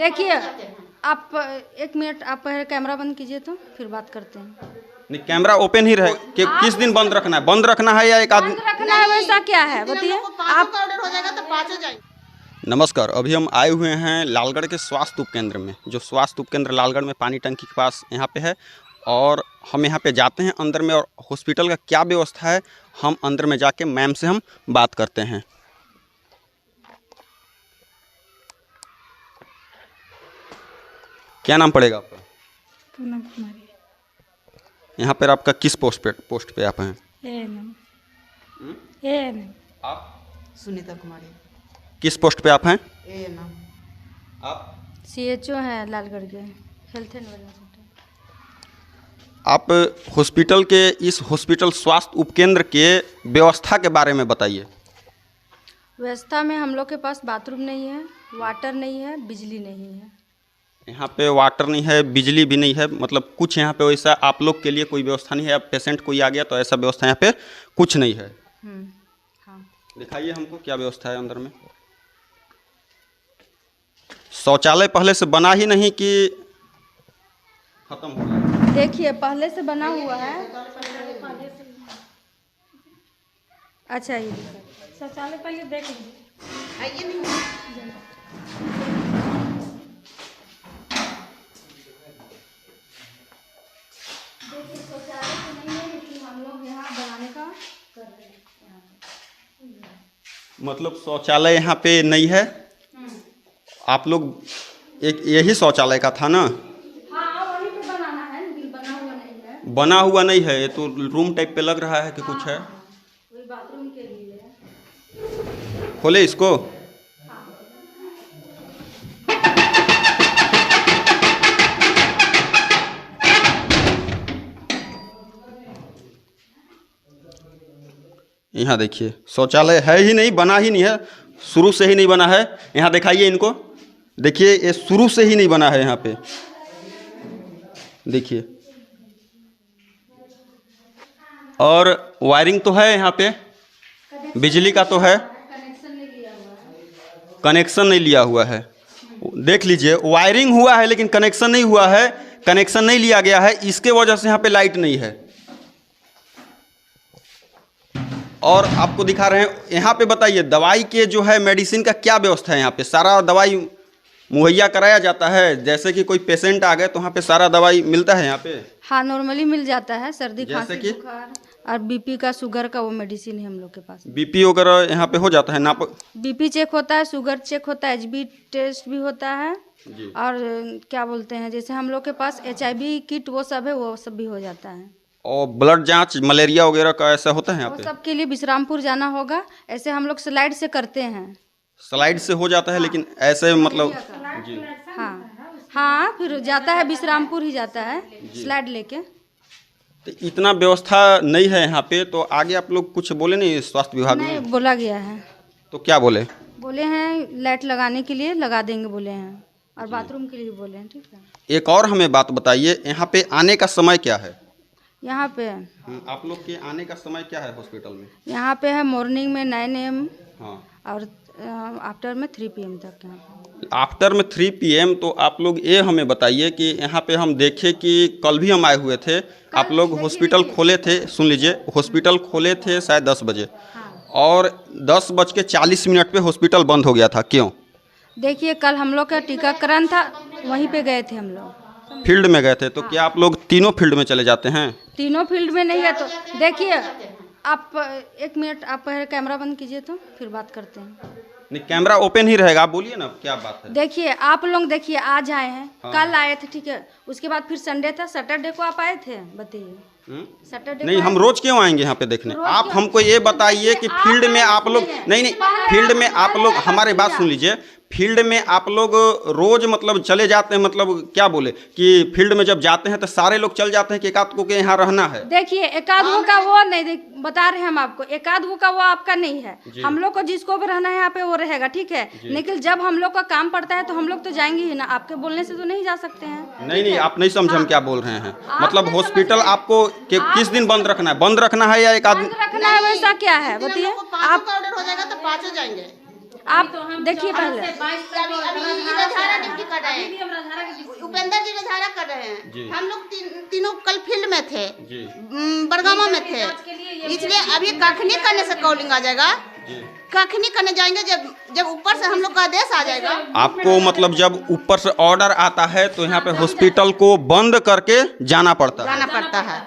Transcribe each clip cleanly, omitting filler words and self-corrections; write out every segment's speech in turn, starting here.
देखिए आप एक मिनट, आप पहले कैमरा बंद कीजिए तो फिर बात करते हैं। नहीं, कैमरा ओपन ही रहे कि किस दिन बंद रखना है? बंद रखना है या एक आदमी बंद रखना है, वैसा क्या है बताइए आप। ऑर्डर हो जाएगा तो पाँचों जाएंगे। नमस्कार, अभी हम आए हुए हैं लालगढ़ के स्वास्थ्य उपकेंद्र में, जो स्वास्थ्य उपकेंद्र लालगढ़ में पानी टंकी के पास यहाँ पे है। और हम यहाँ पे जाते हैं अंदर में, और हॉस्पिटल का क्या व्यवस्था है हम अंदर में जाके मैम से हम बात करते हैं। क्या नाम पड़ेगा आपका? पूनम कुमारी। यहाँ पर आपका किस पोस्ट पे आप हैं? एएनएम। आप सुनीता कुमारी। किस पोस्ट पे आप हैं? एएनएम। आप सीएचओ है लालगढ़ के, हेल्थ एंड वेलनेस सेंटर। आप हॉस्पिटल के इस हॉस्पिटल स्वास्थ्य उपकेंद्र के व्यवस्था के बारे में बताइए। व्यवस्था में हम लोग के पास बाथरूम नहीं है, वाटर नहीं है, बिजली नहीं है। यहाँ पे वाटर नहीं है, बिजली भी नहीं है, मतलब कुछ यहाँ पे वैसा आप लोग के लिए कोई व्यवस्था नहीं है। अब पेशेंट कोई आ गया तो ऐसा व्यवस्था यहाँ पे कुछ नहीं है। हाँ। दिखाइए हमको क्या व्यवस्था है अंदर में। शौचालय पहले से बना ही नहीं कि खत्म हो गया? देखिए पहले से बना हुआ है। अच्छा, ये शौचालय पहले देख लीजिए। आइए नहीं शौचालय तो नहीं है, लेकिन हम लोग यहाँ बनाने का कर रहे हैं। मतलब शौचालय यहाँ पे नहीं है। आप लोग एक यही शौचालय का था ना? हाँ, वहीं पे बनाना है, लेकिन बना हुआ नहीं है। बना हुआ नहीं है, ये तो रूम टाइप पे लग रहा है कि कुछ है। वही बाथरूम के लिए है। खोले इसको। यहाँ देखिए शौचालय है ही नहीं, बना ही नहीं है, शुरू से ही नहीं बना है। यहाँ दिखाइए इनको, देखिए ये शुरू से ही नहीं बना है। यहाँ पे देखिए, और वायरिंग तो है यहाँ पे, बिजली का तो है, कनेक्शन नहीं लिया हुआ है। देख लीजिए वायरिंग हुआ है लेकिन कनेक्शन नहीं हुआ है, कनेक्शन नहीं लिया गया है, इसके वजह से यहाँ पे लाइट नहीं है। और आपको दिखा रहे हैं यहाँ पे, बताइए दवाई के जो है मेडिसिन का क्या व्यवस्था है? यहाँ पे सारा दवाई मुहैया कराया जाता है? जैसे कि कोई पेशेंट आ गए तो यहाँ पे सारा दवाई मिलता है यहाँ पे? हाँ, नॉर्मली मिल जाता है, सर्दी जैसे खांसी कि? बुखार और बीपी का, शुगर का, वो मेडिसिन है हम लोग के पास। बीपी वगैरह यहाँ पे हो जाता है नाप? बीपी चेक होता है, शुगर चेक होता है, एचबी टेस्ट भी होता है। जी। और क्या बोलते हैं, जैसे हम लोग के पास एचआईवी किट वो सब है, वो सब भी हो जाता है। और ब्लड जांच, मलेरिया वगैरह का ऐसा होता है यहाँ वो पे? सब के लिए विश्रामपुर जाना होगा। ऐसे हम लोग स्लाइड से करते हैं। स्लाइड से हो जाता है, लेकिन ऐसे मतलब जी। हाँ, फिर जाता है विश्रामपुर ही जाता है स्लाइड लेके। तो इतना व्यवस्था नहीं है यहाँ पे, तो आगे आप लोग कुछ बोले नहीं स्वास्थ्य विभाग नहीं, में? बोला गया है। तो क्या बोले? बोले हैं लाइट लगाने के लिए लगा देंगे बोले हैं, और बाथरूम के लिए भी बोले हैं। ठीक है, एक और हमें बात बताइए, यहाँ पे आने का समय क्या है? यहाँ पे आप लोग के आने का समय क्या है हॉस्पिटल में? यहाँ पे है मॉर्निंग में 9 AM हाँ, और आफ्टर में 3 PM तक। यहाँ पे आफ्टर में 3 PM। तो आप लोग ये हमें बताइए कि यहाँ पे हम देखे कि कल भी हम आए हुए थे, आप लोग हॉस्पिटल खोले थे, सुन लीजिए, हॉस्पिटल खोले थे शायद 10 बजे, और 10:40 पे हॉस्पिटल बंद हो गया था। क्यों? देखिए कल हम लोग का टीकाकरण था, वहीं पे गए थे हम लोग, फील्ड में गए थे। तो क्या आप लोग तीनों फील्ड में चले जाते हैं? तीनों फील्ड में नहीं है। तो देखिए आप एक मिनट, आप पहले कैमरा बंद कीजिए तो फिर बात करते हैं। नहीं, कैमरा ओपन ही रहेगा, आप बोलिए ना क्या बात है। देखिए आप लोग, देखिए आज आए हैं, कल आए थे, ठीक है, उसके बाद फिर संडे था, सैटरडे को आप आए थे, बताइए। सैटरडे नहीं, हम रोज क्यों आएंगे यहाँ पे देखने? आप हमको ये बताइए कि फील्ड में आप लोग नहीं, फील्ड में आप लोग, हमारी बात सुन लीजिए, फील्ड में आप लोग रोज मतलब चले जाते हैं, मतलब क्या बोले कि फील्ड में जब जाते हैं तो सारे लोग चल जाते हैं कि एकाध को के यहाँ रहना है? देखिए एकाध गो का वो नहीं, बता रहे हैं हम आपको, एकाध गो का वो आपका नहीं है। हम लोग को जिसको भी रहना है यहाँ पे वो रहेगा, ठीक है, लेकिन जब हम लोग का काम पड़ता है तो हम लोग तो जाएंगे ही ना, आपके बोलने से तो नहीं जा सकते हैं। नहीं, आप नहीं समझे हम क्या बोल रहे हैं। मतलब हॉस्पिटल आपको किस दिन बंद रखना है? बंद रखना है या एक आदमी रखना है, वैसा क्या है बताइए आप। ऑर्डर हो जाएगा तो पाँचों जाएंगे। आप देखिए पहले रजहारा ड्यूटी कर रहे हैं, उपेंद्र जी रजहारा कर रहे हैं। हम लोग तीनों कल फील्ड में थे, बरगामा में थे, इसलिए अभी कखनी करने से कॉलिंग आ जाएगा। कखनी करने जाएंगे जब ऊपर से हम लोग का आदेश आ जाएगा। आपको मतलब जब ऊपर से ऑर्डर आता है तो यहाँ पे हॉस्पिटल को बंद करके जाना पड़ता है।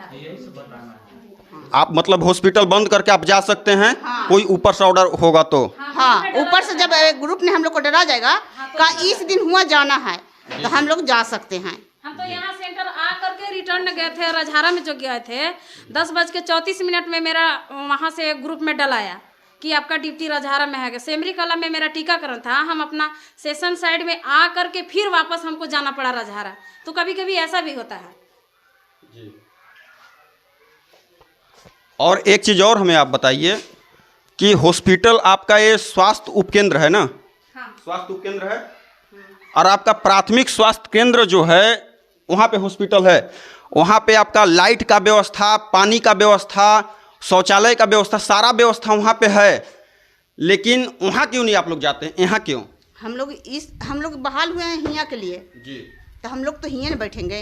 आप मतलब हॉस्पिटल बंद करके आप जा सकते हैं, कोई ऊपर से ऑर्डर होगा तो। हाँ, ऊपर से जब ग्रुप ने हम लोग को डरा जाएगा का इस दिन हुआ जाना है तो हम लोग जा सकते हैं। हम तो यहाँ सेंटर आ करके रिटर्न गए थे, रजहारा में जो गए थे 10:34 में मेरा वहाँ से ग्रुप में डलाया कि आपका ड्यूटी रजहारा में है। सेमरी कला में मेरा टीकाकरण था, हम अपना सेशन साइड में आ करके फिर वापस हमको जाना पड़ा रजहारा। तो कभी कभी ऐसा भी होता है। जी। और एक चीज़ और हमें आप बताइए कि हॉस्पिटल आपका ये स्वास्थ्य उपकेंद्र है ना? हाँ। स्वास्थ्य उपकेंद्र है, और आपका प्राथमिक स्वास्थ्य केंद्र जो है वहाँ पे हॉस्पिटल है, वहाँ पे आपका लाइट का व्यवस्था, पानी का व्यवस्था, शौचालय का व्यवस्था, सारा व्यवस्था वहाँ पे है, लेकिन वहाँ क्यों नहीं आप लोग जाते हैं? यहाँ क्यों? हम लोग बहाल हुए हैं हिया के लिए जी, तो हम लोग तो हिया न बैठेंगे।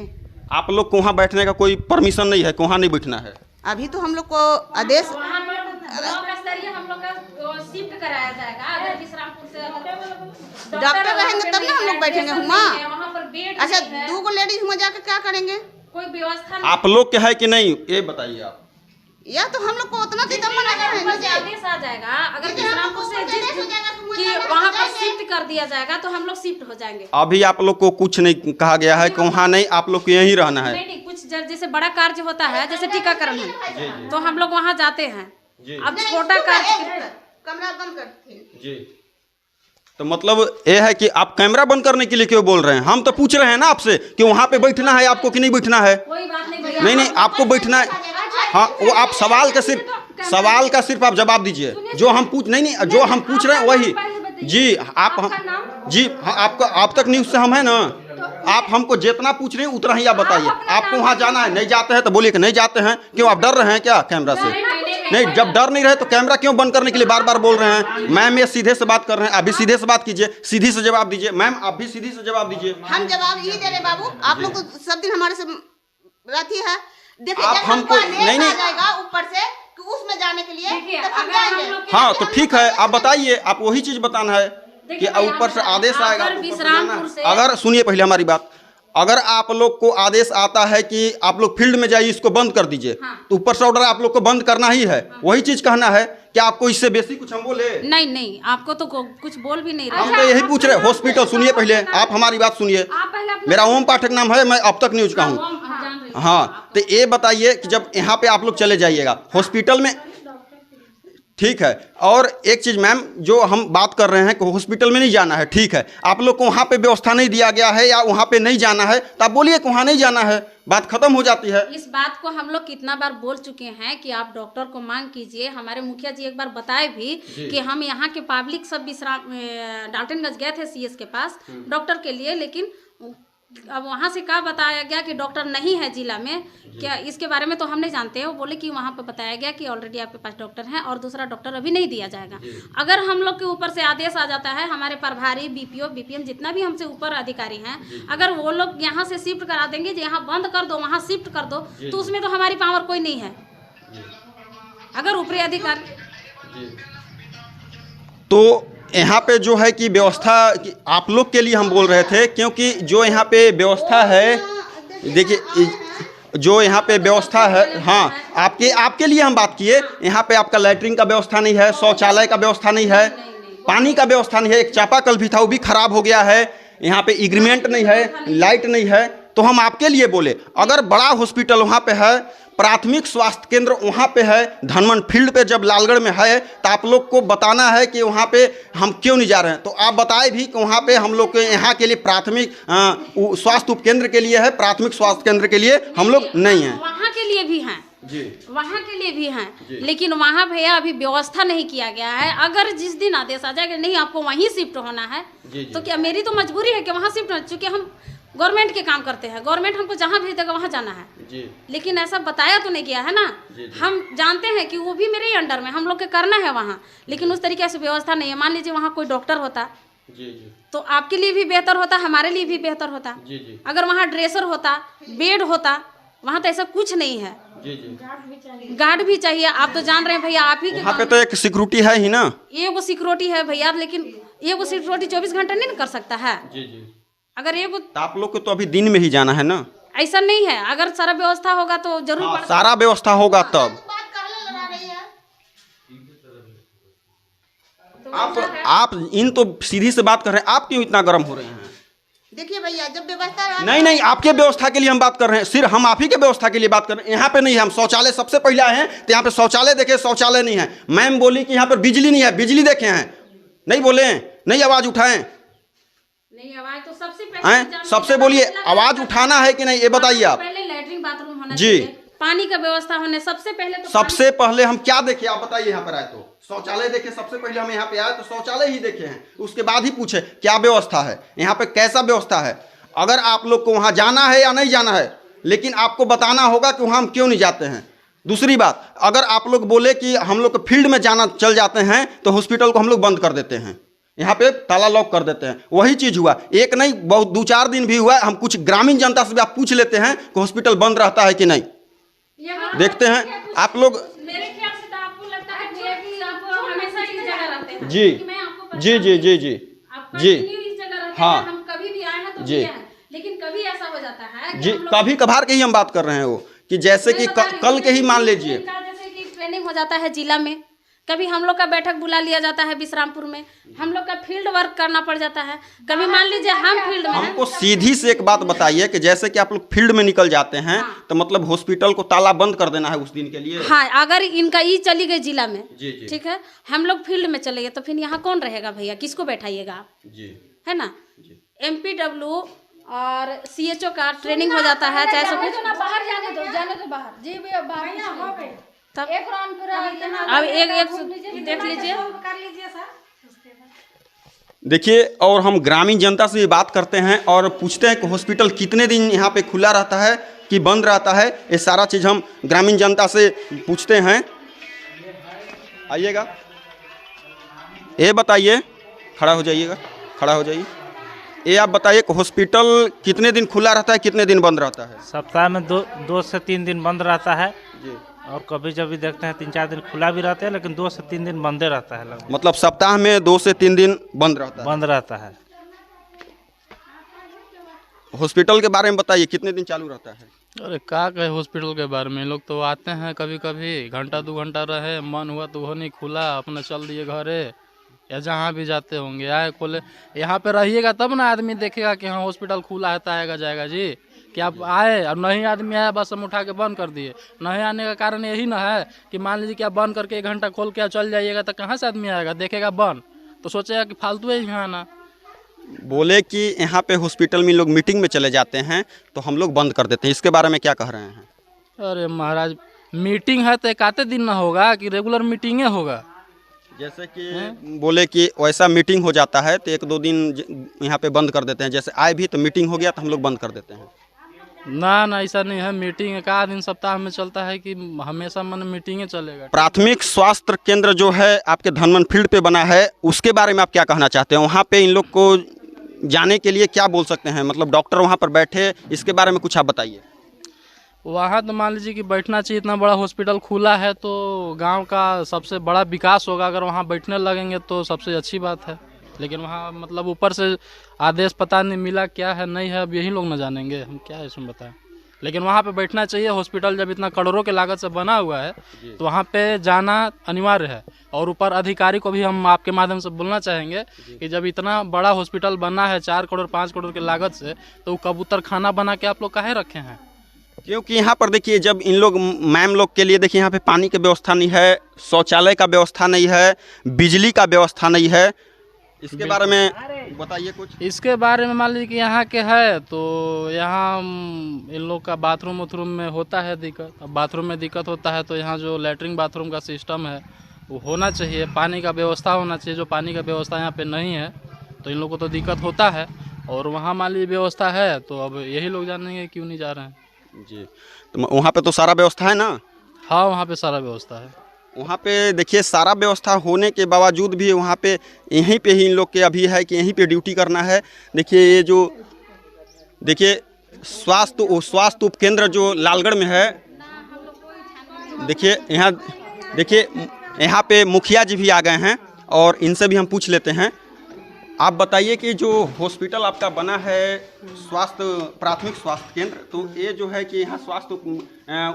आप लोग को वहाँ बैठने का कोई परमिशन नहीं है कि वहाँ नहीं बैठना है? अभी तो हम लोग को आदेश वहाँ पर ब्लॉक स्तरीय हम लोग का शिफ्ट कराया जाएगा। अगर विश्रामपुर से डॉक्टर रहेंगे तब ना हम लोग बैठेंगे वहाँ पर बेड अच्छा 2 गो लेडीज हुआ जाकर क्या करेंगे? कोई व्यवस्था आप लोग के है कि नहीं ये बताइए आप। या तो हम लोग को उतना तो मना कर रहे हैं। आदेश आ जाएगा, अगर विश्रामपुर से कि वहाँ पर शिफ्ट कर दिया जाएगा तो हम लोग शिफ्ट हो जाएंगे। अभी आप लोग को कुछ नहीं कहा गया है कि वहाँ नहीं, आप लोग को यहीं रहना है? नहीं, कुछ जैसे बड़ा कार्य होता है, जैसे टीकाकरण है तो हम लोग वहाँ जाते हैं। अब छोटा कार्य कमरा बंद करते जी, तो मतलब ये है कि आप कैमरा बंद करने के लिए क्यों बोल रहे हैं? हम तो पूछ रहे हैं ना आपसे कि वहाँ पे बैठना है आपको कि नहीं बैठना है? कोई बात नहीं। नहीं, आपको बैठना है। हाँ, वो आप सवाल का सिर्फ आप जवाब दीजिए। जो हम पूछ रहे हैं वही। जी, आपको आप तक न्यूज़ से हम है ना, आप हमको जितना पूछ रहे हैं उतना ही आप बताइए। आपको वहाँ जाना है, नहीं जाते हैं तो बोलिए कि नहीं जाते हैं। क्यों आप डर रहे हैं क्या कैमरा से? नहीं, जब डर नहीं रहे तो कैमरा क्यों बंद करने के लिए बार बार बोल रहे हैं? मैम ये सीधे से बात कर रहे हैं, अभी सीधे से बात कीजिए, सीधी से जवाब दीजिए। मैम आप भी सीधी से जवाब दीजिए। हम जवाब यही दे रहे बाबू, आप लोग तो सब दिन हमारे से रहती है। देखिए आप जब हमको नहीं जाएगा ऊपर से कि उसमें जाने के लिए तब हम जाएंगे। हाँ तो ठीक है, आप बताइए, आप वही चीज बताना है कि ऊपर से आदेश आएगा। अगर सुनिए पहले हमारी बात, अगर आप लोग को आदेश आता है कि आप लोग फील्ड में जाइए, इसको बंद कर दीजिए, तो ऊपर से ऑर्डर आप लोग को बंद करना ही है। वही चीज कहना है कि आपको इससे बेसी कुछ हम बोले? नहीं, आपको तो कुछ बोल भी नहीं रहे। हम तो यही पूछ रहे। हॉस्पिटल सुनिए पहले, आप हमारी बात सुनिए। मेरा ओम पाठक नाम है, मैं अब तक न्यूज का हूँ। हाँ, तो ये बताइए कि जब यहाँ पे आप लोग चले जाइएगा हॉस्पिटल में, ठीक है। और एक चीज़ मैम, जो हम बात कर रहे हैं कि हॉस्पिटल में नहीं जाना है, ठीक है, आप लोग को वहाँ पे व्यवस्था नहीं दिया गया है या वहाँ पे नहीं जाना है तो आप बोलिए कि वहाँ नहीं जाना है, बात खत्म हो जाती है। इस बात को हम लोग कितना बार बोल चुके हैं कि आप डॉक्टर को मांग कीजिए। हमारे मुखिया जी एक बार बताए भी कि हम यहाँ के पब्लिक सब विश्राम डाल्टनगंज गए थे सीएस के पास डॉक्टर के लिए, लेकिन अब वहाँ से क्या बताया गया कि डॉक्टर नहीं है जिला में। क्या इसके बारे में तो हम नहीं जानते हैं। वो बोले कि वहाँ पे बताया गया कि ऑलरेडी आपके पास डॉक्टर हैं और दूसरा डॉक्टर अभी नहीं दिया जाएगा। अगर हम लोग के ऊपर से आदेश आ जाता है, हमारे प्रभारी बीपीओ बीपीएम जितना भी हमसे ऊपर अधिकारी हैं, अगर वो लोग यहाँ से शिफ्ट करा देंगे, यहाँ बंद कर दो वहाँ शिफ्ट कर दो, तो उसमें तो हमारी पावर कोई नहीं है। अगर ऊपरी अधिकारी तो यहाँ पे जो है कि व्यवस्था आप लोग के लिए हम बोल रहे थे, क्योंकि जो यहाँ पे व्यवस्था है, देखिए जो यहाँ पे व्यवस्था है, हाँ आपके लिए हम बात किए। यहाँ पे आपका लैट्रिन का व्यवस्था नहीं है, शौचालय का व्यवस्था नहीं है, पानी का व्यवस्था नहीं है, एक चापाकल भी था वो भी खराब हो गया है, यहाँ पे एग्रीमेंट नहीं है, लाइट नहीं है। तो हम आपके लिए बोले, अगर बड़ा हॉस्पिटल वहाँ पे है, प्राथमिक स्वास्थ्य केंद्र वहाँ पे है, धनमन फील्ड पे जब लालगढ़ में है, तो आप लोग को बताना है कि वहाँ पे हम क्यों नहीं जा रहे हैं। तो आप बताए भी कि वहाँ पे हम लोग के यहाँ के लिए प्राथमिक स्वास्थ्य उपकेंद्र के लिए है, प्राथमिक स्वास्थ्य केंद्र के लिए हम लोग नहीं हैं। वहाँ के लिए भी हैं जी, वहाँ के लिए भी हैं, लेकिन वहाँ भैया अभी व्यवस्था नहीं किया गया है। अगर जिस दिन आदेश आ जाएगा नहीं आपको वहीं शिफ्ट होना है, तो क्या मेरी तो मजबूरी है कि वहाँ शिफ्ट हो, चूँकि हम गवर्नमेंट के काम करते हैं, गवर्नमेंट हमको जहाँ भेज देगा वहाँ जाना है जी। लेकिन ऐसा बताया तो नहीं गया है ना। हम जानते हैं कि वो भी मेरे ही अंडर में, हम लोग के करना है वहाँ, लेकिन उस तरीके से व्यवस्था नहीं है। मान लीजिए वहाँ कोई डॉक्टर होता तो आपके लिए भी बेहतर होता, हमारे लिए भी बेहतर होता। अगर वहाँ ड्रेसर होता, बेड होता, वहाँ तो ऐसा कुछ नहीं है। गार्ड भी चाहिए। आप तो जान रहे हैं भैया, आप ही के वहाँ पे तो एक सिक्योरिटी है ही ना। ये वो सिक्योरिटी है भैया, लेकिन ये वो सिक्योरिटी 24 घंटे नहीं कर सकता है। अगर ये वो तो आप लोग को तो अभी दिन में ही जाना है ना। ऐसा नहीं है, अगर सारा व्यवस्था होगा तो जरूर सारा व्यवस्था होगा तब। बात काहे लड़ा रही है? आप इन तो सीधी से बात कर रहे हैं, आप क्यों इतना गर्म हो रहे हैं? देखिए भैया, जब व्यवस्था रहा नहीं, आपके व्यवस्था के लिए हम बात कर रहे हैं, सिर्फ हम आप ही के व्यवस्था के लिए बात कर रहे हैं। यहाँ पे नहीं है, हम शौचालय सबसे पहले आए हैं तो यहाँ पे शौचालय देखे, शौचालय नहीं है। मैम बोली कि यहाँ पर बिजली नहीं है, बिजली देखे हैं, नहीं बोले, नहीं आवाज उठाएं। नहीं, आवाज तो सबसे पहले सबसे बोलिए, आवाज उठाना है कि नहीं ये बताइए आप। पहले लैट्रिन बाथरूम होना जी। चाहिए, पानी का व्यवस्था होने सबसे पहले तो सबसे पहले हम क्या देखे आप बताइए। यहाँ पर आए तो शौचालय देखे, सबसे पहले हम यहाँ पे आए तो शौचालय ही देखे हैं, उसके बाद ही पूछे क्या व्यवस्था है यहाँ पे, कैसा व्यवस्था है। अगर आप लोग को वहाँ जाना है या नहीं जाना है, लेकिन आपको बताना होगा कि वहाँ हम क्यों नहीं जाते हैं। दूसरी बात, अगर आप लोग बोले कि हम लोग फील्ड में जाना चल जाते हैं तो हॉस्पिटल को हम लोग बंद कर देते हैं, यहाँ पे ताला लॉक कर देते हैं। वही चीज़ हुआ, एक नहीं बहुत 2-4 दिन भी हुआ। हम कुछ ग्रामीण जनता से भी आप पूछ लेते हैं कि हॉस्पिटल बंद रहता है कि नहीं, देखते हैं आप लोग। मेरे ख्याल से तो आपको लगता है भैया कि आप हमेशा इस जगह रहते हैं। जी कि मैं आपको जी जी जी जी आप जी कंटिन्यू इस जगह रहते हाँ। हैं, हम कभी भी आए हैं तो जी। भी आए हैं। लेकिन कभी ऐसा हो जाता है कि जी, हम लोग कभी कभार के ही हम बात कर रहे हैं वो, कि जैसे कि कल के ही मान लीजिए, जैसे कि ट्रेनिंग हो जाता है जिला में, कभी हम लोग का बैठक बुला लिया जाता है विश्रामपुर में, हम लोग का फील्ड वर्क करना पड़ जाता है। कभी मान लीजिए हम फील्ड में हैं, हमको सीधी से एक बात बताइए कि जैसे कि आप लोग फील्ड में निकल जाते हैं तो मतलब हॉस्पिटल को ताला बंद कर देना है उस दिन के लिए। हाँ, अगर इनका ई चली गई जिला में, जी जी ठीक है, हम लोग फील्ड में चले गए तो फिर यहाँ कौन रहेगा भैया, किसको बैठाइएगा आप, जी है ना। MPW और CHO का ट्रेनिंग हो जाता है, चाहे सब कुछ। बाहर जाने दो बाहर। जी भैया बाहर तब एक राउंड पूरा अब एक देख लीजिए। देखिए, और हम ग्रामीण जनता से भी बात करते हैं और पूछते हैं कि हॉस्पिटल कितने दिन यहाँ पे खुला रहता है कि बंद रहता है। ये सारा चीज़ हम ग्रामीण जनता से पूछते हैं। आइएगा, ये बताइए, खड़ा हो जाइएगा, खड़ा हो जाइए। ये आप बताइए कि हॉस्पिटल कितने दिन खुला रहता है, कितने दिन बंद रहता है? सप्ताह में 2 से 3 दिन बंद रहता है जी। और कभी जब भी देखते हैं 3-4 दिन खुला भी रहता है, लेकिन 2 से 3 दिन बंदे रहता है लगभग। मतलब सप्ताह में 2 से 3 दिन बंद रहता है। बंद रहता है। हॉस्पिटल के बारे में बताइए, कितने दिन चालू रहता है? अरे क्या कहे हॉस्पिटल के बारे में, लोग तो आते हैं कभी कभी, घंटा 2 घंटा रहे, मन हुआ तो वो नहीं खुला, अपना चल दिए घरे, या जहाँ भी जाते होंगे आए खोले। यहाँ पे रहिएगा तब ना आदमी देखेगा कि हाँ हॉस्पिटल खुला है तो आएगा जाएगा जी। कि आप आए और नहीं आदमी आया, बस हम उठा के बंद कर दिए। नहीं आने का कारण यही ना है कि मान लीजिए कि आप बंद करके 1 घंटा खोल के चल जाइएगा तो कहाँ से आदमी आएगा, देखेगा बंद तो सोचेगा कि फालतू है यहाँ आना। बोले कि यहाँ पे हॉस्पिटल में लोग मीटिंग में चले जाते हैं तो हम लोग बंद कर देते हैं, इसके बारे में क्या कह रहे हैं? अरे महाराज, मीटिंग है तो 1 दिन ना होगा कि रेगुलर मीटिंगे होगा। जैसे कि बोले कि वैसा मीटिंग हो जाता है तो 1-2 दिन यहाँ पे बंद कर देते हैं, जैसे आए भी तो मीटिंग हो गया तो हम लोग बंद कर देते हैं। ना ऐसा नहीं है, मीटिंग 1 दिन सप्ताह में चलता है कि हमेशा मन मीटिंगे चलेगा। प्राथमिक स्वास्थ्य केंद्र जो है आपके धनमन फील्ड पे बना है, उसके बारे में आप क्या कहना चाहते हैं? वहाँ पे इन लोग को जाने के लिए क्या बोल सकते हैं, मतलब डॉक्टर वहाँ पर बैठे, इसके बारे में कुछ आप बताइए। वहाँ तो मान लीजिए कि बैठना चाहिए, इतना बड़ा हॉस्पिटल खुला है तो गांव का सबसे बड़ा विकास होगा। अगर वहाँ बैठने लगेंगे तो सबसे अच्छी बात है, लेकिन वहाँ मतलब ऊपर से आदेश पता नहीं मिला क्या है नहीं है, अब यही लोग न जानेंगे, हम क्या इसमें बताएं। लेकिन वहाँ पे बैठना चाहिए। हॉस्पिटल जब इतना करोड़ों के लागत से बना हुआ है तो वहाँ पे जाना अनिवार्य है। और ऊपर अधिकारी को भी हम आपके माध्यम से बोलना चाहेंगे कि जब इतना बड़ा हॉस्पिटल बना है 4 करोड़ 5 करोड़ के लागत से, तो कबूतर खाना बना के आप लोग काहे रखे हैं? क्योंकि यहाँ पर देखिए, जब इन लोग मैम लोग के लिए देखिए यहाँ पे पानी की व्यवस्था नहीं है, शौचालय का व्यवस्था नहीं है, बिजली का व्यवस्था नहीं है, इसके बारे में बताइए कुछ। इसके बारे में मान लीजिए कि यहाँ के है तो यहाँ इन लोग का बाथरूम वाथरूम में होता है दिक्कत। अब बाथरूम में दिक्कत होता है तो यहाँ जो लैट्रिन बाथरूम का सिस्टम है वो होना चाहिए, पानी का व्यवस्था होना चाहिए। जो पानी का व्यवस्था यहाँ पे नहीं है तो इन लोगों को तो दिक्कत होता है। और वहाँ मान लीजिए व्यवस्था है, तो अब यही लोग जानेंगे क्यों नहीं जा रहे हैं। जी, तो वहाँ पे तो सारा व्यवस्था है ना? हाँ, वहाँ पे सारा व्यवस्था है। वहाँ पे देखिए सारा व्यवस्था होने के बावजूद भी वहाँ पे यहीं पे ही इन लोग के अभी है कि यहीं पे ड्यूटी करना है। देखिए ये जो देखिए स्वास्थ्य उपकेंद्र जो लालगढ़ में है, देखिए यहाँ पे मुखिया जी भी आ गए हैं और इनसे भी हम पूछ लेते हैं। आप बताइए कि जो हॉस्पिटल आपका बना है प्राथमिक स्वास्थ्य केंद्र, तो ये जो है कि यहाँ स्वास्थ्य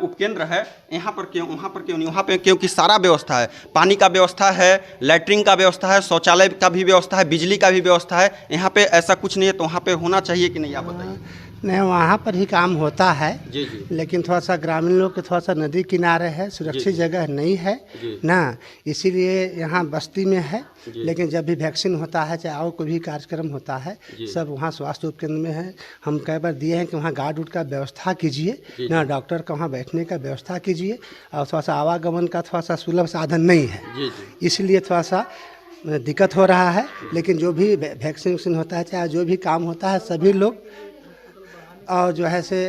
उपकेंद्र है, यहाँ पर क्यों, वहाँ पर क्यों नहीं? वहाँ पे क्योंकि सारा व्यवस्था है, पानी का व्यवस्था है, लैट्रिन का व्यवस्था है, शौचालय का भी व्यवस्था है, बिजली का भी व्यवस्था है, यहाँ पे ऐसा कुछ नहीं है, तो वहाँ पे होना चाहिए कि नहीं, आप बताइए। नहीं, वहाँ पर ही काम होता है जी जी, लेकिन थोड़ा सा ग्रामीण लोग के थोड़ा सा नदी किनारे है, सुरक्षित जगह नहीं है ना, इसीलिए यहाँ बस्ती में है। लेकिन जब भी वैक्सीन होता है, चाहे और कोई भी कार्यक्रम होता है, सब वहाँ स्वास्थ्य उपकेंद्र में है। हम कई बार दिए हैं कि वहाँ गार्ड उड का व्यवस्था कीजिए ना, डॉक्टर का वहाँ बैठने का व्यवस्था कीजिए, और थोड़ा सा आवागमन का थोड़ा सा सुलभ साधन नहीं है, इसलिए थोड़ा सा दिक्कत हो रहा है। लेकिन जो भी वैक्सीन होता है, चाहे जो भी काम होता है, सभी लोग, और जो है से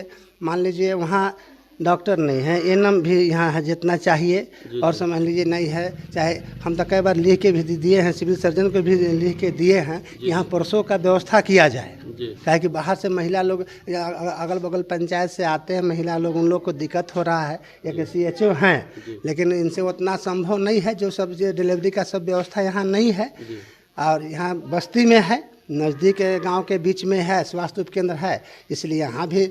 मान लीजिए वहाँ डॉक्टर नहीं है, एनएम भी यहाँ है जितना चाहिए, और समझ लीजिए नहीं है। चाहे हम तो कई बार लिख के भी दिए हैं, सिविल सर्जन को भी लिख के दिए हैं कि यहाँ परसों का व्यवस्था किया जाए, क्या कि बाहर से महिला लोग अगल बगल पंचायत से आते हैं महिला लोग, उन लोग को दिक्कत हो रहा है। एक CHO हैं लेकिन इनसे उतना संभव नहीं है, जो सब डिलीवरी का सब व्यवस्था यहाँ नहीं है, और यहाँ बस्ती में है, नज़दीक गांव के बीच में है, स्वास्थ्य उपकेंद्र है, इसलिए यहाँ भी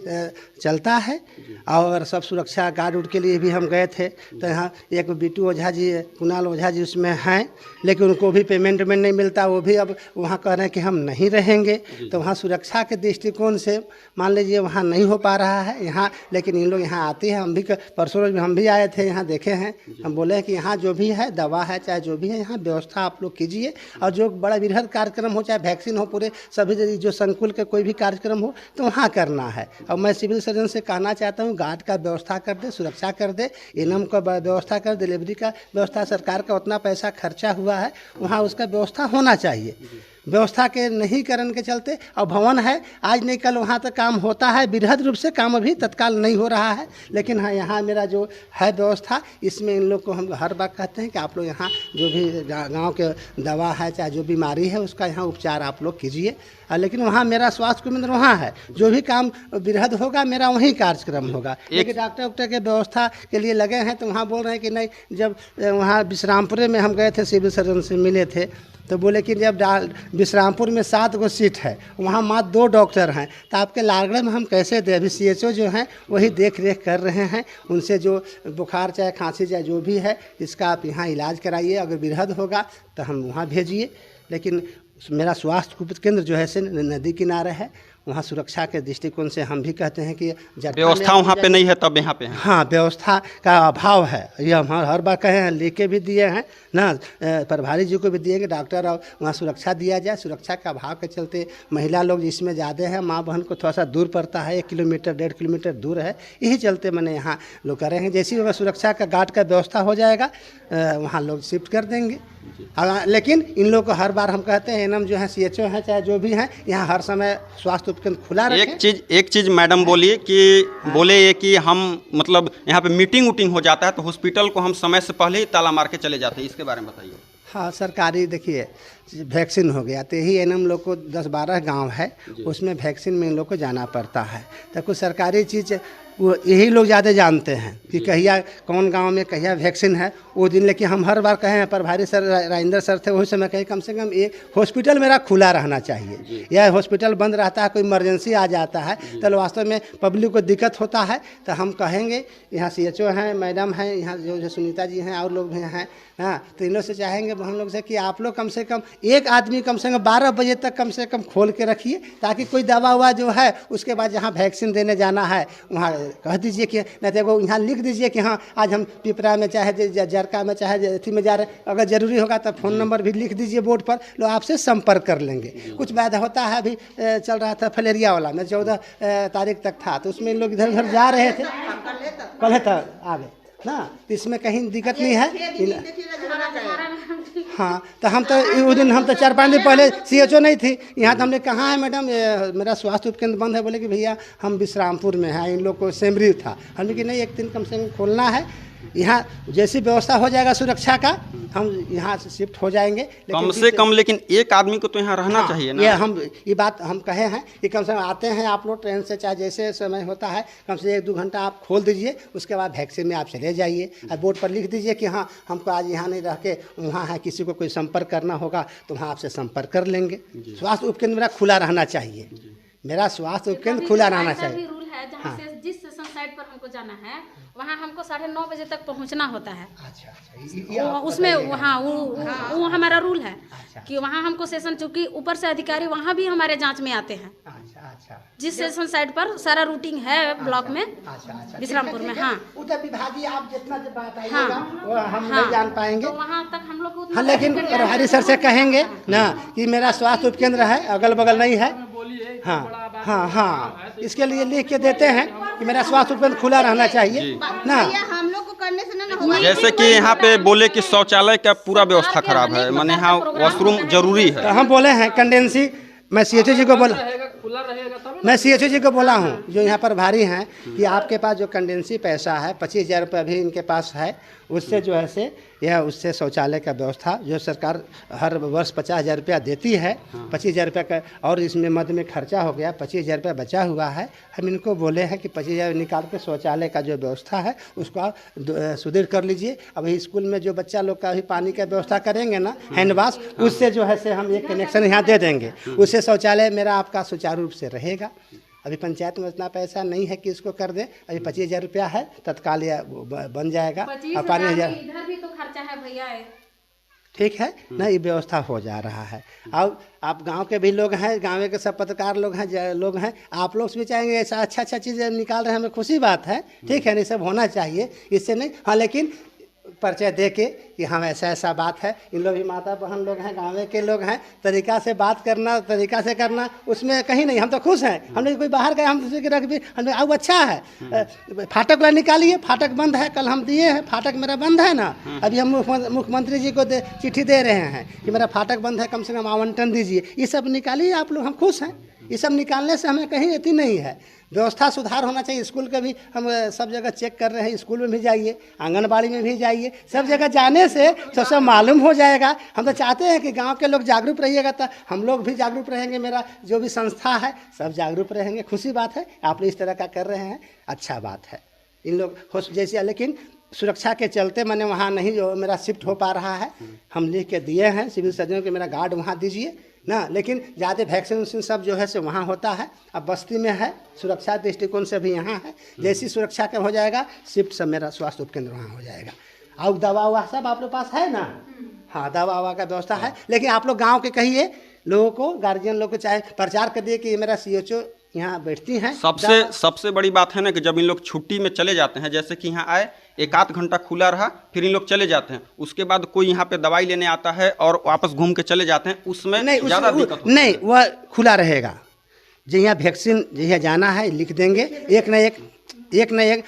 चलता है। और सब सुरक्षा गार्ड उड के लिए भी हम गए थे, तो यहाँ एक बिट्टू ओझा जी, कुणाल ओझा जी उसमें हैं, लेकिन उनको भी पेमेंट नहीं मिलता, वो भी अब वहाँ कह रहे हैं कि हम नहीं रहेंगे। तो वहाँ सुरक्षा के दृष्टिकोण से मान लीजिए वहाँ नहीं हो पा रहा है यहाँ, लेकिन इन लोग यहाँ आते हैं। हम भी परसों हम भी आए थे, यहाँ देखे हैं, हम बोले हैं कि यहाँ जो भी है दवा है, चाहे जो भी है, यहाँ व्यवस्था आप लोग कीजिए, और जो बड़ा वृहद कार्यक्रम हो, चाहे वैक्सीन हो, पूरे सभी जो संकुल के कोई भी कार्यक्रम हो, तो वहाँ करना है। और मैं सिविल सर्जन से कहना चाहता हूँ, गार्ड का व्यवस्था कर दे, सुरक्षा कर दे, एनएम का व्यवस्था कर, डिलीवरी का व्यवस्था, सरकार का उतना पैसा खर्चा हुआ है, वहाँ उसका व्यवस्था होना चाहिए। व्यवस्था के नहीं करने के चलते, और भवन है, आज नहीं कल वहाँ तक काम होता है, बृहद रूप से काम अभी तत्काल नहीं हो रहा है। लेकिन हाँ, यहाँ मेरा जो है व्यवस्था, इसमें इन लोग को हम हर बार कहते हैं कि आप लोग यहाँ जो भी गांव के दवा है, चाहे जो बीमारी है, उसका यहाँ उपचार आप लोग कीजिए। लेकिन वहाँ मेरा स्वास्थ्य केंद्र वहाँ है, जो भी काम बृहद होगा मेरा वहीं कार्यक्रम होगा। लेकिन डॉक्टर वॉक्टर के व्यवस्था के लिए लगे हैं, तो वहाँ बोल रहे हैं कि नहीं। जब वहाँ विश्रामपुर में हम गए थे, सिविल सर्जन से मिले थे, तो बोले कि जब विश्रामपुर में 7 गो सीट है, वहाँ मात्र 2 डॉक्टर हैं, तो आपके लालगढ़ में हम कैसे दें? अभी CHO जो हैं वही देख रेख कर रहे हैं, उनसे जो बुखार चाहे खांसी चाहे जो भी है, इसका आप यहाँ इलाज कराइए, अगर बृहद होगा तो हम वहाँ भेजिए। लेकिन मेरा स्वास्थ्य केंद्र जो है से नदी किनारे है, वहाँ सुरक्षा के दृष्टिकोण से हम भी कहते हैं कि व्यवस्था वहाँ पे नहीं है, तब यहाँ पे है। हाँ, व्यवस्था का अभाव है, ये हम हर बार कहे हैं, लेके भी दिए हैं ना, प्रभारी जी को भी दिए कि डॉक्टर और वहाँ सुरक्षा दिया जाए। सुरक्षा के अभाव के चलते महिला लोग जिसमें ज़्यादा है, माँ बहन को थोड़ा सा दूर पड़ता है, 1 किलोमीटर 1.5 किलोमीटर दूर है, यही चलते मैंने यहाँ लोग कर रहे हैं। जैसे ही सुरक्षा का गार्ड का व्यवस्था हो जाएगा, वहाँ लोग शिफ्ट कर देंगे। लेकिन इन लोग को हर बार हम कहते हैं, एनएम जो है, CHO है, चाहे जो भी हैं, यहाँ हर समय स्वास्थ्य उपकेंद्र खुला रखें। एक चीज़ मैडम बोलिए कि बोले ये कि हम मतलब यहाँ पे मीटिंग उटिंग हो जाता है, तो हॉस्पिटल को हम समय से पहले ही ताला मार के चले जाते हैं, इसके बारे में बताइए। हाँ, सरकारी देखिए वैक्सीन हो गया, तो यही एनएम लोग को 10-12 गांव है, उसमें वैक्सीन में इन लोग को जाना पड़ता है। तो कुछ सरकारी चीज़ वो यही लोग ज़्यादा जानते हैं कि कहिया कौन गांव में कहिया वैक्सीन है वो दिन। लेकिन हम हर बार कहे हैं, प्रभारी सर राजेंद्र सर थे, वही समय कहे कम से कम एक हॉस्पिटल मेरा खुला रहना चाहिए। यह हॉस्पिटल बंद रहता है, कोई इमरजेंसी आ जाता है, तो वास्तव में पब्लिक को दिक्कत होता है। तो हम कहेंगे, यहाँ CHO हैं, मैडम हैं, यहाँ जो सुनीता जी हैं, और लोग भी हैं, हाँ, तो इन लोग से चाहेंगे हम लोग से कि आप लोग कम से कम एक आदमी कम से कम 12 बजे तक कम से कम खोल के रखिए, ताकि कोई दवा हुआ जो है उसके बाद जहाँ वैक्सीन देने जाना है वहाँ कह दीजिए कि नहीं, तो यहाँ लिख दीजिए कि हाँ आज हम पिपरा में चाहे जरका में चाहे अथी में जा रहे हैं। अगर ज़रूरी होगा तो फ़ोन नंबर भी लिख दीजिए बोर्ड पर, लोग आपसे संपर्क कर लेंगे। कुछ बात होता है, अभी चल रहा था फलेरिया वाला में 14 तारीख तक था, तो उसमें लोग इधर उधर जा रहे थे, कल तक आ गए ना, तो इसमें कहीं दिक्कत नहीं है। हाँ, तो हम तो उस दिन हम तो 4-5 दिन पहले CHO नहीं थी यहाँ, तो हमने कहा है मैडम मेरा स्वास्थ्य उपकेंद्र बंद है। बोले कि भैया हम विश्रामपुर में हैं, इन लोग को सेमरी था। हमने कि नहीं, एक दिन कम से कम खोलना है, यहाँ जैसी व्यवस्था हो जाएगा सुरक्षा का हम यहाँ से शिफ्ट हो जाएंगे। कम से कम लेकिन एक आदमी को तो यहाँ रहना चाहिए ना। ये बात हम कहे हैं कि कम से कम आते हैं आप लोग ट्रेन से, चाहे जैसे समय होता है, कम से 1-2 घंटा आप खोल दीजिए, उसके बाद वैक्सीन में आप चले जाइए और बोर्ड पर लिख दीजिए कि हाँ हमको आज यहाँ नहीं रह के वहाँ है, किसी को कोई संपर्क करना होगा तो वहाँ आपसे संपर्क कर लेंगे। स्वास्थ्य उपकेंद्र मेरा खुला रहना चाहिए, मेरा स्वास्थ्य उपकेंद्र खुला रहना चाहिए। रूल है जहाँ से जिस सेशन साइट पर हमको जाना है वहाँ हमको 9:30 बजे तक पहुँचना होता है। अच्छा, उसमें वहाँ वो हमारा रूल है कि वहाँ हमको सेशन, चूँकि ऊपर से अधिकारी वहाँ भी हमारे जांच में आते हैं। अच्छा, जिस सेशन साइट पर सारा रूटिंग है ब्लॉक में, विश्रामपुर में। हाँ, उधर विभागीय आप जितना बताइएगा हाँ, वो हम नहीं जान पाएंगे। तो वहाँ तक हम लोग हाँ, लेकिन प्रभारी सर से कहेंगे ना कि मेरा स्वास्थ्य उपकेंद्र है, अगल बगल नहीं है। हाँ, इसके लिए लिख के देते हैं कि मेरा स्वास्थ्य उपकेंद्र खुला रहना चाहिए ना। हम लोग को करने से ना होगा। जैसे कि यहाँ पे बोले कि शौचालय का पूरा व्यवस्था खराब है, माने यहाँ वॉशरूम जरूरी है। तो हम बोले हैं कंडेंसी, मैं CHO जी को बोला, मैं CHO जी को बोला हूँ जो यहाँ पर भारी हैं कि आपके पास जो कंडेंसी पैसा है 25,000 रुपये अभी इनके पास है, उससे जो है से यह उससे शौचालय का व्यवस्था जो सरकार हर वर्ष 50,000 रुपया देती है, 25,000 रुपये का, और इसमें मध्य में खर्चा हो गया, 25,000 रुपया बचा हुआ है। हम इनको बोले हैं कि 25,000 निकाल के शौचालय का जो व्यवस्था है उसको आप सुदृढ़ कर लीजिए। अभी स्कूल में जो बच्चा लोग का अभी पानी का व्यवस्था करेंगे ना, हैंड वाश, उससे जो है से हम एक कनेक्शन यहाँ दे देंगे, उससे शौचालय मेरा आपका सुचारू रूप से रहेगा। अभी पंचायत में इतना पैसा नहीं है कि इसको कर दें, अभी 25,000 रुपया है, तत्काल यह बन जाएगा। और 5,000 इधर भी तो खर्चा है भैया। ठीक है ना, ये व्यवस्था हो जा रहा है। अब आप गांव के भी लोग हैं, गांव के सब पत्रकार लोग हैं, आप लोग भी चाहेंगे ऐसा अच्छा चीज़ निकाल रहे हैं, हमें खुशी बात है। ठीक है, नहीं सब होना चाहिए, इससे नहीं। हाँ, लेकिन परिचय दे के कि हाँ ऐसा बात है, इन लोग भी माता बहन लोग हैं, गाँव के लोग हैं, तरीका से बात करना, तरीका से करना, उसमें कहीं नहीं। हम तो खुश हैं, हमने कोई बाहर गए हम दूसरे के रख भी, हमें अब अच्छा है। फाटक वाला निकालिए, फाटक बंद है, कल हम दिए हैं, फाटक मेरा बंद है ना। अभी हम मुख्यमंत्री जी को चिट्ठी दे रहे हैं कि मेरा फाटक बंद है, कम से कम आवंटन दीजिए। ये सब निकालिए आप लोग, हम खुश हैं। ये सब निकालने से हमें कहीं अति नहीं है। व्यवस्था सुधार होना चाहिए। स्कूल का भी हम सब जगह चेक कर रहे हैं, स्कूल में भी जाइए, आंगनबाड़ी में भी जाइए, सब जगह जाने से तो सब मालूम हो जाएगा। हम तो चाहते हैं कि गांव के लोग जागरूक रहिएगा, तो हम लोग भी जागरूक रहेंगे, मेरा जो भी संस्था है सब जागरूक रहेंगे। खुशी बात है, आप लोग इस तरह का कर रहे हैं, अच्छा बात है। इन लोग जैसे, लेकिन सुरक्षा के चलते मैंने वहाँ नहीं जो मेरा शिफ्ट हो पा रहा है, हम लिख के दिए हैं सिविल सर्जन के, मेरा गार्ड वहाँ दीजिए ना। लेकिन ज़्यादा वैक्सीन सब जो है से वहाँ होता है, अब बस्ती में है, सुरक्षा दृष्टिकोण से भी यहाँ है। जैसी सुरक्षा का हो जाएगा शिफ्ट, सब मेरा स्वास्थ्य उपकेंद्र वहाँ हो जाएगा। और दवा ववा सब आप लोग पास है ना? हाँ, दवा ववा का व्यवस्था है। लेकिन आप लोग गाँव के कहिए लोगों को, गार्जियन लोग को, चाहे प्रचार कर दिए कि मेरा CHO यहाँ बैठती हैं। सबसे बड़ी बात है ना कि जब इन लोग छुट्टी में चले जाते हैं, जैसे कि यहाँ आए 1-8 घंटा खुला रहा, फिर इन लोग चले जाते हैं, उसके बाद कोई यहाँ पे दवाई लेने आता है और वापस घूम के चले जाते हैं, उसमें ज़्यादा दिक्कत नहीं, वह खुला रहेगा। जहाँ वैक्सीन जहाँ जाना है लिख देंगे, एक न एक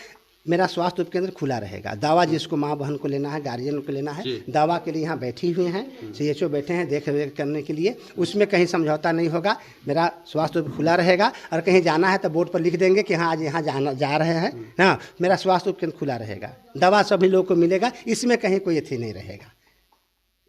मेरा स्वास्थ्य उपकेंद्र खुला रहेगा। दवा जिसको माँ बहन को लेना है, गार्जियन को लेना है, दवा के लिए यहाँ बैठी हुई हैं, CHO बैठे हैं देख रेख करने के लिए, उसमें कहीं समझौता नहीं होगा। मेरा स्वास्थ्य खुला रहेगा, और कहीं जाना है तो बोर्ड पर लिख देंगे कि हाँ आज यहाँ जा रहे हैं ना, मेरा स्वास्थ्य उपकेंद्र खुला रहेगा। दवा सभी लोगों को मिलेगा, इसमें कहीं कोई अथी नहीं रहेगा,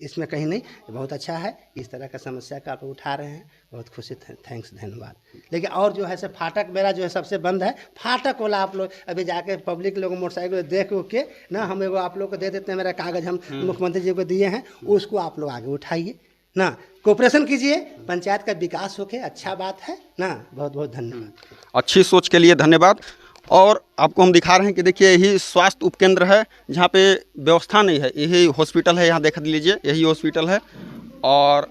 इसमें कहीं नहीं। बहुत अच्छा है, इस तरह का समस्या का आप उठा रहे हैं, बहुत खुशी, थैंक्स, धन्यवाद। लेकिन और जो है से फाटक मेरा जो है सबसे बंद है, फाटक वाला आप लोग अभी जाके पब्लिक लोग मोटरसाइकिल देख के ना, हम एगो आप लोग को दे देते हैं, मेरा कागज़ हम मुख्यमंत्री जी को दिए हैं, उसको आप लोग आगे उठाइए ना, कोऑपरेशन कीजिए, पंचायत का विकास होके, अच्छा बात है ना। बहुत बहुत धन्यवाद, अच्छी सोच के लिए धन्यवाद। और आपको हम दिखा रहे हैं कि देखिए यही स्वास्थ्य उपकेंद्र है जहाँ पे व्यवस्था नहीं है, यही हॉस्पिटल है, यहाँ देख लीजिए यही हॉस्पिटल है, और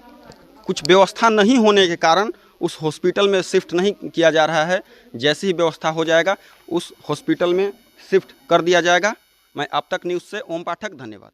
कुछ व्यवस्था नहीं होने के कारण उस हॉस्पिटल में शिफ्ट नहीं किया जा रहा है। जैसी ही व्यवस्था हो जाएगा उस हॉस्पिटल में शिफ्ट कर दिया जाएगा। मैं अब तक न्यूज़ से ओम पाठक, धन्यवाद।